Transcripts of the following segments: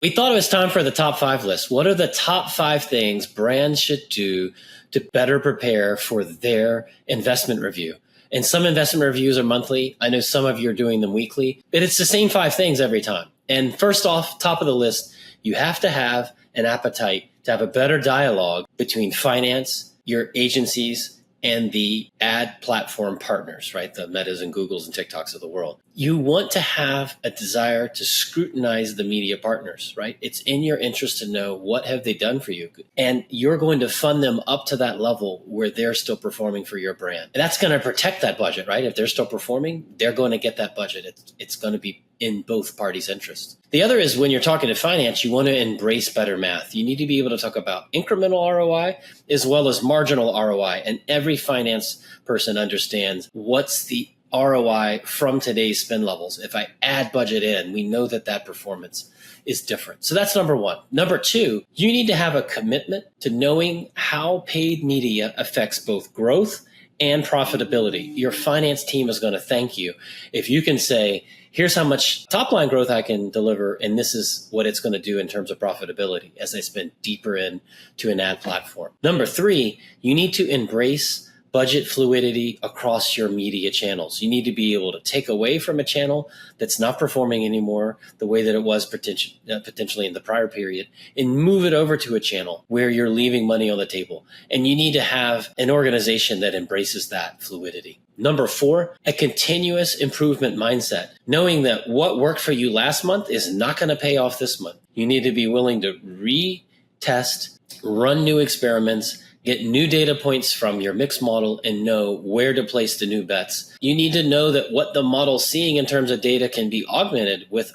We thought it was time for the top 5 list. What are the top 5 things brands should do to better prepare for their investment review? And some investment reviews are monthly. I know some of you are doing them weekly, but it's the same 5 things every time. And first off, top of the list, you have to have an appetite to have a better dialogue between finance, your agencies, and the ad platform partners, right? The Metas and Googles and TikToks of the world. You want to have a desire to scrutinize the media partners, right? It's in your interest to know what have they done for you. And you're going to fund them up to that level where they're still performing for your brand. And that's going to protect that budget, right? If they're still performing, they're going to get that budget. It's going to be in both parties' interests. The other is when you're talking to finance, you want to embrace better math. You need to be able to talk about incremental ROI as well as marginal ROI. And every finance person understands what's the ROI from today's spend levels. If I add budget in, we know that that performance is different. So that's number 1. Number 2, you need to have a commitment to knowing how paid media affects both growth and profitability. Your finance team is going to thank you if you can say, here's how much top line growth I can deliver, and this is what it's going to do in terms of profitability as I spend deeper into an ad platform. Number 3, you need to embrace budget fluidity across your media channels. You need to be able to take away from a channel that's not performing anymore the way that it was potentially in the prior period and move it over to a channel where you're leaving money on the table. And you need to have an organization that embraces that fluidity. Number 4, a continuous improvement mindset, knowing that what worked for you last month is not going to pay off this month. You need to be willing to retest, run new experiments, get new data points from your mix model and know where to place the new bets. You need to know that what the model's seeing in terms of data can be augmented with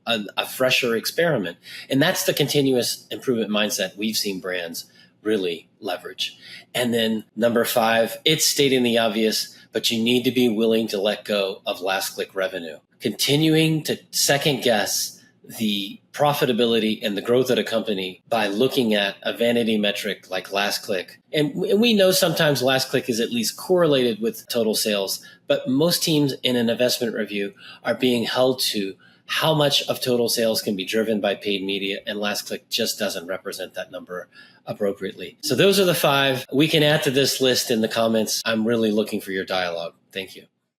a fresher experiment. And that's the continuous improvement mindset we've seen brands really leverage. And then number 5, it's stating the obvious, but you need to be willing to let go of last click revenue. Continuing to second guess the profitability and the growth of a company by looking at a vanity metric like last click. And we know sometimes last click is at least correlated with total sales, but most teams in an investment review are being held to how much of total sales can be driven by paid media, and last click just doesn't represent that number appropriately. So those are the 5. We can add to this list in the comments. I'm really looking for your dialogue. Thank you.